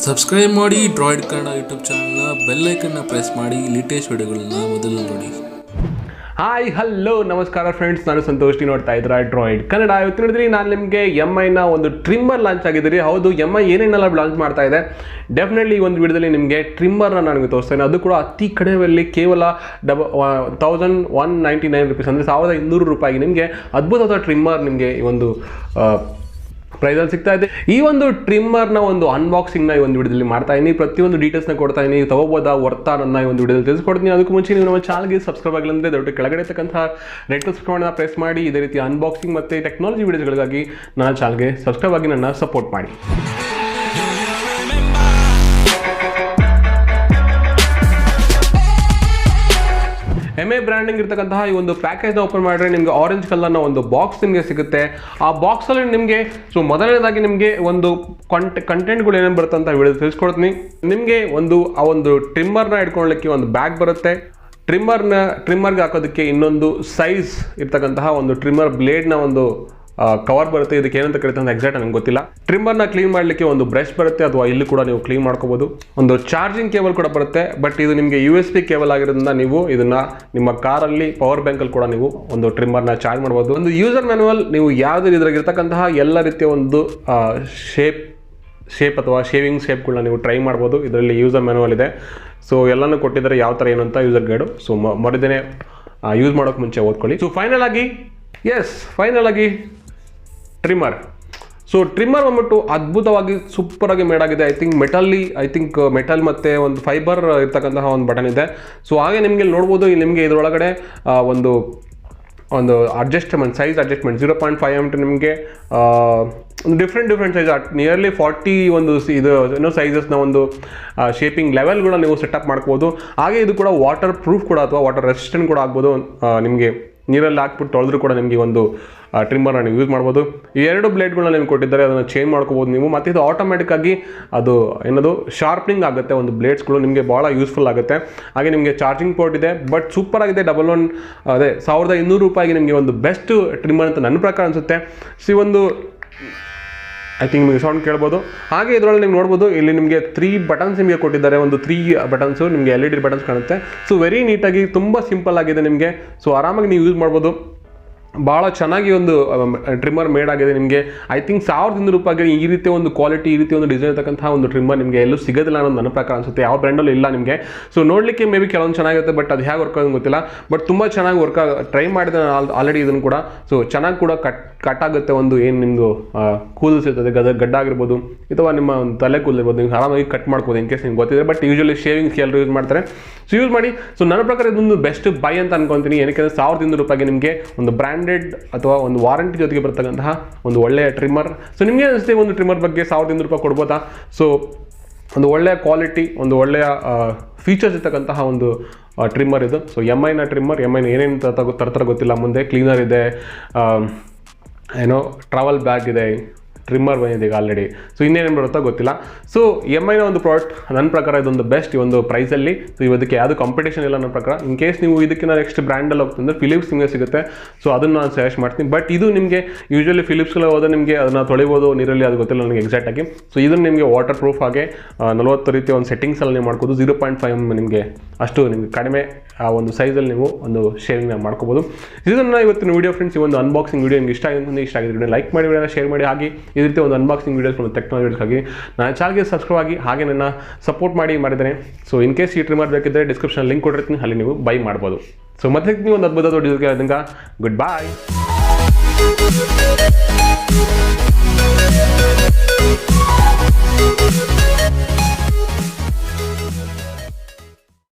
Subscribe ಮಾಡಿ Droid Kannada YouTube ಚಾನಲ್ನ bell ಐಕನ್ನ press ಮಾಡಿ ಲೇಟೆಸ್ಟ್ ವಿಡಿಯೋಗಳನ್ನ ಮೊದಲು ನೋಡಿ. ಹಾಯ್ ಹಲೋ ನಮಸ್ಕಾರ ಫ್ರೆಂಡ್ಸ್, ನಾನು ಸಂತೋಷ್. ನೋಡ್ತಾ ಇದ್ದೀರಾ ಡ್ರಾಯ್ಡ್ ಕನ್ನಡ. ಇವತ್ತು ನೋಡಿದ್ರಿ ನಾನು ನಿಮಗೆ MIನ ಒಂದು ಟ್ರಿಮ್ಮರ್ ಲಾಂಚ್ ಆಗಿದ್ದೀರಿ. ಹೌದು, MI ಏನೇನೆಲ್ಲ ಲಾಂಚ್ ಮಾಡ್ತಾ ಇದೆ ಡೆಫಿನೆಟ್ಲಿ ಈ ಒಂದು ವಿಡಿಯೋದಲ್ಲಿ ನಿಮಗೆ ಟ್ರಿಮ್ಮರ್ನ ನಾನು ತೋರಿಸ್ತೇನೆ. ಅದು ಕೂಡ ಅತಿ ಕಡಿಮೆಯಲ್ಲಿ ಕೇವಲ 1199 ರೂಪೀಸ್, ಅಂದರೆ 1200 ರೂಪಾಯಿಗೆ ನಿಮಗೆ ಅದ್ಭುತವಾದ ಟ್ರಿಮ್ಮರ್ ನಿಮಗೆ ಈ ಒಂದು ಪ್ರೈಸಲ್ಲಿ ಸಿಗ್ತಾ ಇದೆ. ಈ ಒಂದು ಟ್ರಿಮ್ಮರ್ನ ಒಂದು ಅನ್ಬಾಕ್ಸಿಂಗ್ನ ಈ ಒಂದು ವಿಡಿಯೋದಲ್ಲಿ ಮಾಡ್ತಾ ಇದ್ದೀನಿ. ಪ್ರತಿಯೊಂದು ಡೀಟೇಲ್ಸ್ನ ಕೊಡ್ತಾ ಇದ್ದೀನಿ. ತಗೋಬೋದಾ ವರ್ತಾ ನನ್ನ ಈ ಒಂದು ವಿಡಿಯೋದಲ್ಲಿ ತಿಳಿಸ್ಕೊಡ್ತೀನಿ. ಅದಕ್ಕೂ ಮುಂಚೆ ನೀವು ನಮ್ಮ ಚಾನಲ್ಗೆ ಸಬ್ಸ್ಕ್ರೈಬ್ ಆಗಿಲ್ಲ ಅಂದರೆ ದಯವಿಟ್ಟು ಕೆಳಗಡೆ ಇರ್ತಕ್ಕಂಥ ರೆಡ್ ಸಬ್ಸ್ಕ್ರೈಬ್ ಪ್ರೆಸ್ ಮಾಡಿ. ಇದೇ ರೀತಿ ಅನ್ಬಾಕ್ಸಿಂಗ್ ಮತ್ತು ಟೆಕ್ನಾಲಜಿ ವಿಡಿಯೋಸ್ಗಳಿಗಾಗಿ ನನ್ನ ಚಾನಲ್ಗೆ ಸಬ್ಸ್ಕ್ರೈಬ್ ಆಗಿ ನನ್ನ ಸಪೋರ್ಟ್ ಮಾಡಿ. MI ಬ್ರ್ಯಾಂಡಿಂಗ್ ಇರ್ತಕ್ಕಂತಹ ಈ ಒಂದು ಪ್ಯಾಕೇಜ್ನ ಓಪನ್ ಮಾಡಿದ್ರೆ ನಿಮಗೆ ಆರೆಂಜ್ ಕಲರ್ನ ಒಂದು ಬಾಕ್ಸ್ ನಿಮಗೆ ಸಿಗುತ್ತೆ. ಆ ಬಾಕ್ಸಲ್ಲಿ ನಿಮಗೆ ಮೊದಲನೇದಾಗಿ ನಿಮಗೆ ಒಂದು ಕಂಟೆಂಟ್ಗಳು ಏನೇನು ಬರುತ್ತೆ ಅಂತ ವಿಡಿಯೋ ತಿಳಿಸ್ಕೊಡ್ತೀನಿ. ನಿಮಗೆ ಆ ಒಂದು ಟ್ರಿಮ್ಮರ್ನ ಇಟ್ಕೊಳ್ಳಲಿಕ್ಕೆ ಒಂದು ಬ್ಯಾಗ್ ಬರುತ್ತೆ. ಟ್ರಿಮ್ಮರ್ಗೆ ಹಾಕೋದಕ್ಕೆ ಇನ್ನೊಂದು ಸೈಜ್ ಇರ್ತಕ್ಕಂತಹ ಒಂದು ಟ್ರಿಮ್ಮರ್ ಬ್ಲೇಡ್ನ ಒಂದು ಕವರ್ ಬರುತ್ತೆ. ಇದಕ್ಕೆ ಏನಂತ ಕರೀತಾರೆ ಅಂತ ಎಕ್ಸಾಕ್ಟ್ ನನಗೆ ಗೊತ್ತಿಲ್ಲ. ಟ್ರಿಮ್ಮರ್ನ ಕ್ಲೀನ್ ಮಾಡಲಿಕ್ಕೆ ಒಂದು ಬ್ರಷ್ ಬರುತ್ತೆ, ಅಥವಾ ಇಲ್ಲಿ ಕೂಡ ನೀವು ಕ್ಲೀನ್ ಮಾಡ್ಕೋಬಹುದು. ಒಂದು ಚಾರ್ಜಿಂಗ್ ಕೇಬಲ್ ಕೂಡ ಬರುತ್ತೆ, ಬಟ್ ಇದು ನಿಮಗೆ U.S.C ಕೇಬಲ್ ಆಗಿರೋದ್ರಿಂದ ನೀವು ಇದನ್ನ ನಿಮ್ಮ ಕಾರಲ್ಲಿ ಪವರ್ ಬ್ಯಾಂಕಲ್ಲಿ ಕೂಡ ನೀವು ಒಂದು ಟ್ರಿಮ್ಮರ್ನ ಚಾರ್ಜ್ ಮಾಡ್ಬೋದು. ಒಂದು ಯೂಸರ್ ಮ್ಯಾನುವಲ್, ನೀವು ಯಾವುದೇ ಇದ್ರಾಗಿರ್ತಕ್ಕಂತಹ ಎಲ್ಲ ರೀತಿಯ ಒಂದು ಶೇಪ್ ಅಥವಾ ಶೇವಿಂಗ್ ಶೇಪ್ಗಳನ್ನ ನೀವು ಟ್ರೈ ಮಾಡ್ಬೋದು. ಇದರಲ್ಲಿ ಯೂಸರ್ ಮ್ಯಾನುವಲ್ ಇದೆ. ಸೊ ಎಲ್ಲನೂ ಕೊಟ್ಟಿದ್ದಾರೆ, ಯಾವ ಥರ ಏನು ಅಂತ ಯೂಸರ್ ಗೈಡು. ಸೊ ಮರಿದೇನೆ ಯೂಸ್ ಮಾಡೋಕ್ಕೆ ಮುಂಚೆ ಓದ್ಕೊಳ್ಳಿ. ಸೊ ಫೈನಲ್ ಆಗಿ ಟ್ರಿಮ್ಮರ್. ಸೊ ಟ್ರಿಮ್ಮರ್ ಬಂದ್ಬಿಟ್ಟು ಅದ್ಭುತವಾಗಿ ಸೂಪರಾಗಿ ಮೇಡ್ ಆಗಿದೆ. ಐ ಥಿಂಕ್ ಮೆಟಲ್ ಮತ್ತು ಒಂದು ಫೈಬರ್ ಇರ್ತಕ್ಕಂತಹ ಒಂದು ಬಟನ್ ಇದೆ. ಸೊ ಹಾಗೆ ನಿಮಗೆ ನೋಡ್ಬೋದು, ನಿಮಗೆ ಇದರೊಳಗಡೆ ಒಂದು ಅಡ್ಜಸ್ಟ್ಮೆಂಟ್, ಸೈಜ್ ಅಡ್ಜಸ್ಟ್ಮೆಂಟ್ 0.5 mm ನಿಮಗೆ ಒಂದು ಡಿಫ್ರೆಂಟ್ ಸೈಜ್ ನಿಯರ್ಲಿ 40 ಒಂದು ಇದು ಸೈಜಸ್ನ ಒಂದು ಶೇಪಿಂಗ್ ಲೆವೆಲ್ಗಳನ್ನ ನೀವು ಸೆಟಪ್ ಮಾಡ್ಬೋದು. ಹಾಗೆ ಇದು ಕೂಡ ವಾಟರ್ ಪ್ರೂಫ್ ಕೂಡ ಅಥವಾ ವಾಟರ್ ರೆಸಿಸ್ಟೆಂಟ್ ಕೂಡ ಆಗ್ಬೋದು. ನಿಮಗೆ ನೀರಲ್ಲಿ ಹಾಕ್ಬಿಟ್ಟು ತೊಳೆದ್ರೂ ಕೂಡ ನಿಮಗೆ ಒಂದು ಟ್ರಿಮ್ಮರ್ನ ನೀವು ಯೂಸ್ ಮಾಡ್ಬೋದು. ಈ ಎರಡು ಬ್ಲೇಡ್ಗಳನ್ನ ನಿಮ್ಗೆ ಕೊಟ್ಟಿದ್ದಾರೆ, ಅದನ್ನು ಚೇಂಜ್ ಮಾಡ್ಕೋಬೋದು ನೀವು. ಮತ್ತು ಇದು ಆಟೋಮೆಟಿಕ್ಕಾಗಿ ಅದು ಶಾರ್ಪ್ನಿಂಗ್ ಆಗುತ್ತೆ. ಒಂದು ಬ್ಲೇಡ್ಸ್ಗಳು ನಿಮಗೆ ಭಾಳ ಯೂಸ್ಫುಲ್ ಆಗುತ್ತೆ. ಹಾಗೆ ನಿಮಗೆ ಚಾರ್ಜಿಂಗ್ ಪೋರ್ಟ್ ಇದೆ. ಬಟ್ ಸೂಪರ್ ಆಗಿದೆ. 1200 ರೂಪಾಯಿಗೆ ನಿಮಗೆ ಒಂದು ಬೆಸ್ಟ್ ಟ್ರಿಮ್ಮರ್ ಅಂತ ನನ್ನ ಪ್ರಕಾರ ಅನಿಸುತ್ತೆ. ಸೊ ಒಂದು ಐ ಥಿಂಕ್ ನಿಮಗೆ ಸೌಂಡ್ ಕೇಳ್ಬೋದು. ಹಾಗೆ ಇದರಲ್ಲಿ ನೀವು ನೋಡ್ಬೋದು, ಇಲ್ಲಿ ನಿಮಗೆ 3 ಬಟನ್ಸ್ ನಿಮಗೆ ಕೊಟ್ಟಿದ್ದಾರೆ. ಒಂದು 3 ಬಟನ್ಸು ನಿಮಗೆ LED ಬಟನ್ಸ್ ಕಾಣುತ್ತೆ. ಸೊ ವೆರಿ ನೀಟಾಗಿ ತುಂಬ ಸಿಂಪಲ್ ಆಗಿದೆ ನಿಮಗೆ. ಸೊ ಆರಾಮಾಗಿ ನೀವು ಯೂಸ್ ಮಾಡ್ಬೋದು. ಭಾಳ ಚೆನ್ನಾಗಿ ಒಂದು ಟ್ರಿಮ್ಮರ್ ಮೇಡ್ ಆಗಿದೆ. ನಿಮಗೆ ಐ ಥಿಂಕ್ 1200 ರೂಪಾಯಿಗೆ ಈ ರೀತಿ ಒಂದು ಕ್ವಾಲಿಟಿ, ಈ ರೀತಿ ಒಂದು ಡಿಸೈನ್ ಇರ್ತಕ್ಕಂತಹ ಒಂದು ಟ್ರಿಮ್ಮರ್ ನಿಮಗೆ ಎಲ್ಲೂ ಸಿಗೋದಿಲ್ಲ ಅನ್ನೋದು ನನ್ನ ಪ್ರಕಾರ ಅನಿಸುತ್ತೆ. ಯಾವ ಬ್ರ್ಯಾಂಡಲ್ಲೂ ಇಲ್ಲ ನಿಮಗೆ. ಸೊ ನೋಡಲಿಕ್ಕೆ ಮೇ ಬಿ ಕೆಲವೊಂದು ಚೆನ್ನಾಗಿರುತ್ತೆ, ಬಟ್ ಅದು ಹೇಗೆ ವರ್ಕ್ ಆಗೋದು ಗೊತ್ತಿಲ್ಲ. ಬಟ್ ತುಂಬ ಚೆನ್ನಾಗಿ ಟ್ರೈ ಮಾಡಿದೆ ಆಲ್ರೆಡಿ ಇದನ್ನು ಕೂಡ. ಸೊ ಚೆನ್ನಾಗಿ ಕೂಡ ಕಟ್ ಆಗುತ್ತೆ. ಒಂದು ಏನು ನಿಮ್ಮದು ಕೂದಲ್ಸ್ ಇರ್ತದೆ, ಗಡ್ಡ ಆಗಿರ್ಬೋದು ಅಥವಾ ನಿಮ್ಮ ಒಂದು ತಲೆ ಕೂದಲಿರ್ಬೋದು, ನೀವು ಆರಾಮಾಗಿ ಕಟ್ ಮಾಡ್ಬೋದು ಇನ್ ಕೇಸ್ ನಿಮ್ಗೆ ಗೊತ್ತಿದೆ. ಬಟ್ ಯೂಶಲಿ ಶೇವಿಂಗ್ಸ್ ಎಲ್ಲರೂ ಯೂಸ್ ಮಾಡ್ತಾರೆ. ಸೊ ಯೂಸ್ ಮಾಡಿ. ಸೊ ನನ್ನ ಪ್ರಕಾರ ಇದೊಂದು ಬೆಸ್ಟ್ ಬೈ ಅಂತ ಅನ್ಕೊತೀನಿ. ಏನಕ್ಕೆ 1200 ರೂಪಾಯಿಗೆ ನಿಮಗೆ ಒಂದು ಬ್ರ್ಯಾಂಡೆಡ್ ಅಥವಾ ಒಂದು ವಾರಂಟಿ ಜೊತೆಗೆ ಬರ್ತಕ್ಕಂತಹ ಒಂದು ಒಳ್ಳೆಯ ಟ್ರಿಮ್ಮರ್. ಸೊ ನಿಮಗೆ ಅನಿಸುತ್ತೆ ಒಂದು ಟ್ರಿಮ್ಮರ್ ಬಗ್ಗೆ 1200 ರೂಪಾಯಿ ಕೊಡ್ಬೋದಾ? ಸೊ ಒಂದು ಒಳ್ಳೆಯ ಕ್ವಾಲಿಟಿ, ಒಂದು ಒಳ್ಳೆಯ ಫೀಚರ್ಸ್ ಇರ್ತಕ್ಕಂತಹ ಒಂದು ಟ್ರಿಮ್ಮರ್ ಇದು. ಸೊ MIನ ಟ್ರಿಮ್ಮರ್, MIನ ಏನೇನು ತರ್ತಾರೆ ಗೊತ್ತಿಲ್ಲ. ಮುಂದೆ ಕ್ಲೀನರ್ ಇದೆ, ಟ್ರಾವೆಲ್ ಬ್ಯಾಗ್ ಇದೆ, ಟ್ರಿಮ್ಮರ್ ಬಂದಿದೆ ಈಗ ಆಲ್ರೆಡಿ. ಸೊ ಇನ್ನೇನೇನು ಬರುತ್ತೋ ಗೊತ್ತಿಲ್ಲ. ಸೊ MIನ ಒಂದು ಪ್ರಾಡಕ್ಟ್ ನನ್ನ ಪ್ರಕಾರ ಇದೊಂದು ಬೆಸ್ಟ್ ಈ ಒಂದು ಪ್ರೈಸಲ್ಲಿ. ಸೊ ಇವದಕ್ಕೆ ಯಾವುದು ಕಾಂಪಿಟೇಷನ್ ಇಲ್ಲ ನನ್ನ ಪ್ರಕಾರ. ಇನ್ ಕೇಸ್ ನೀವು ಇದಕ್ಕಿಂತ ನೆಕ್ಸ್ಟ್ ಬ್ರ್ಯಾಂಡಲ್ಲಿ ಹೋಗ್ತಂದ್ರೆ ಫಿಲಿಪ್ಸ್ ನಿಮಗೆ ಸಿಗುತ್ತೆ. ಸೊ ಅದನ್ನು ನಾನು ಸಜೆಸ್ಟ್ ಮಾಡ್ತೀನಿ. ಬಟ್ ಇದು ನಿಮಗೆ ಯೂಶಲಿ ಫಿಲಿಪ್ಸ್ಗೆಲ್ಲ ಹೋದ್ರೆ ನಿಮಗೆ ಅದನ್ನು ತೊಳಿಬೋದು ನೀರಲ್ಲಿ, ಅದು ಗೊತ್ತಿಲ್ಲ ನನಗೆ ಎಕ್ಸಾಕ್ಟಾಗಿ. ಸೊ ಇದನ್ನು ನಿಮಗೆ ವಾಟರ್ ಪ್ರೂಫ್ ಹಾಗೆ 40 ರೀತಿಯ ಒಂದು ಸೆಟ್ಟಿಂಗ್ಸಲ್ಲಿ ನೀವು ಮಾಡ್ಬೋದು. 0.5 mm ನಿಮಗೆ ಅಷ್ಟು ನಿಮಗೆ ಕಡಿಮೆ ಆ ಒಂದು ಸೈಜಲ್ಲಿ ನೀವು ಒಂದು ಶೇವಿಂಗ್ನ ಮಾಡ್ಕೋಬೋದು. ಇದನ್ನು ಇವತ್ತಿನ ವೀಡಿಯೋ ಫ್ರೆಂಡ್ಸ್, ಈ ಒಂದು ಅನ್ಬಾಕ್ಸಿಂಗ್ ವೀಡಿಯೋ ನಿಮಗೆ ಇಷ್ಟ ಆಗಿದ್ರೆ ಲೈಕ್ ಮಾಡಿ, ವಿಡಿಯೋನ ಶೇರ್ ಮಾಡಿ. ಹಾಗೆ ಈ ರೀತಿ ಒಂದು ಅನ್ಬಾಕ್ಸಿಂಗ್ ವೀಡಿಯೋಸ್ ಮತ್ತು ಟೆಕ್ನಾಲಜಿ ವೀಡಿಯೋಸ್ಗಾಗಿ ನನ್ನ ಚಾನಲ್ಗೆ ಸಬ್ಸ್ಕ್ರೈಬ್ ಆಗಿ ಹಾಗೆ ನನ್ನ ಸಪೋರ್ಟ್ ಮಾಡಿದ್ದೇನೆ. ಸೊ ಇನ್ ಕೇಸ್ ಈ ಟ್ರಿಮ್ಮರ್ ಬೇಕಿದ್ದರೆ ಡಿಸ್ಕ್ರಿಪ್ಷನ್ ಲಿಂಕ್ ಕೊಟ್ಟಿರ್ತೀನಿ, ಅಲ್ಲಿ ನೀವು ಬೈ ಮಾಡ್ಬೋದು. ಸೊ ಮತ್ತೆ ನೀವು ಒಂದು ಅದ್ಭುತ ವಿಡಿಯೋಗೆ ಆದಂಗ ಗುಡ್ ಬಾಯ್.